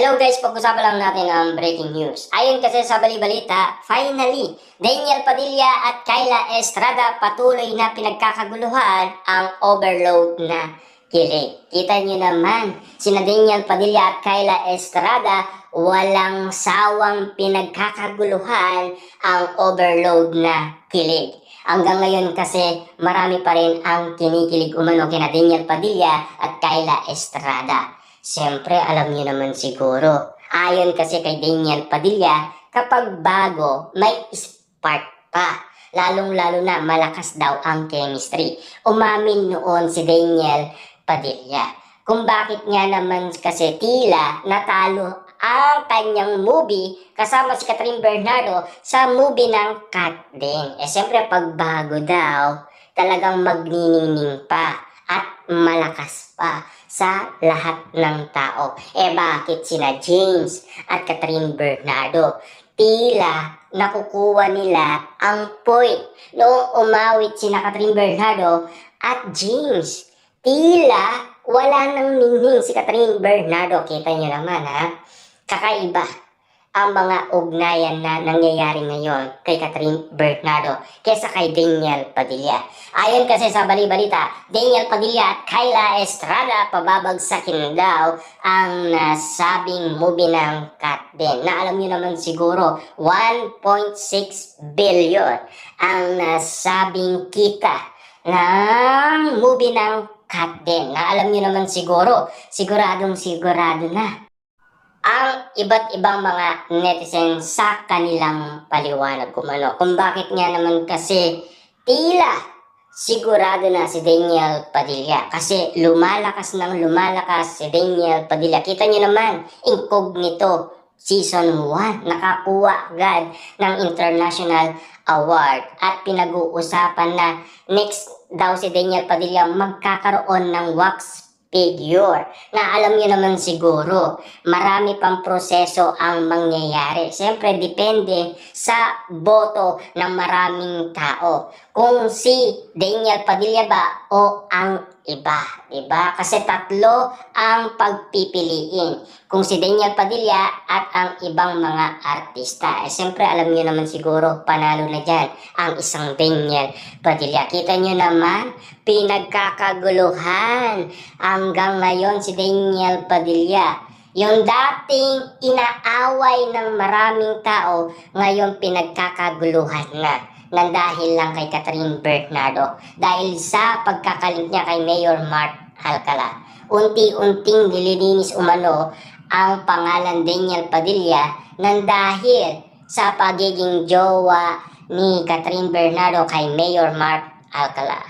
Hello guys, pag-usapan lang natin ang breaking news. Ayon kasi sa bali-balita, finally, Daniel Padilla at Kyla Estrada patuloy na pinagkakaguluhan ang overload na kilig. Kita nyo naman, sina Daniel Padilla at Kyla Estrada, walang sawang pinagkakaguluhan ang overload na kilig. Hanggang ngayon kasi marami pa rin ang kinikilig umano kina Daniel Padilla at Kyla Estrada. Siyempre, alam niyo naman siguro. Ayon kasi kay Daniel Padilla, kapag bago, may spark pa. Lalong-lalo na malakas daw ang chemistry. Umamin noon si Daniel Padilla. Kung bakit nga naman kasi tila natalo ang kanyang movie kasama si Catherine Bernardo sa movie ng Kat din. Siyempre, pag bago daw, talagang magniningning pa at malakas pa sa lahat ng tao. Bakit sina James at Catherine Bernardo? Tila nakukuha nila ang point noong umawit sina Catherine Bernardo at James. Tila wala nang ningning si Catherine Bernardo. Kita nyo naman ha, kakaiba ang mga ugnayan na nangyayari ngayon kay Catherine Bernardo kesa kay Daniel Padilla. Ayon kasi sa bali-balita, Daniel Padilla at Kyla Estrada pababagsakin daw ang nasabing movie ng Kat din. Na alam nyo naman siguro, 1.6 billion ang nasabing kita ng movie ng Kat din. Na alam nyo naman siguro, siguradong sigurado na ang iba't ibang mga netizen sa kanilang paliwanag kumano. Kung bakit nga naman kasi tila sigurado na si Daniel Padilla. Kasi lumalakas si Daniel Padilla. Kita nyo naman, Incognito Season 1. Nakakuha agad ng international award. At pinag-uusapan na next daw si Daniel Padilla magkakaroon ng wax figure. Na alam niyo naman siguro, marami pang proseso ang mangyayari. Siyempre, depende sa boto ng maraming tao. Kung si Daniel Padilla ba o ang iba, diba? Kasi tatlo ang pagpipiliin. Kung si Daniel Padilla at ang ibang mga artista. Siyempre, alam niyo naman siguro, panalo na dyan ang isang Daniel Padilla. Kita niyo naman, pinagkakaguluhan hanggang ngayon si Daniel Padilla. Yung dating inaaway ng maraming tao, ngayon pinagkakaguluhan na nang dahil lang kay Catherine Bernardo. Dahil sa pagkakalink niya kay Mayor Mark Alcala. Unti-unting nililinis umano ang pangalan Daniel Padilla nang dahil sa pagiging jowa ni Catherine Bernardo kay Mayor Mark Alcala.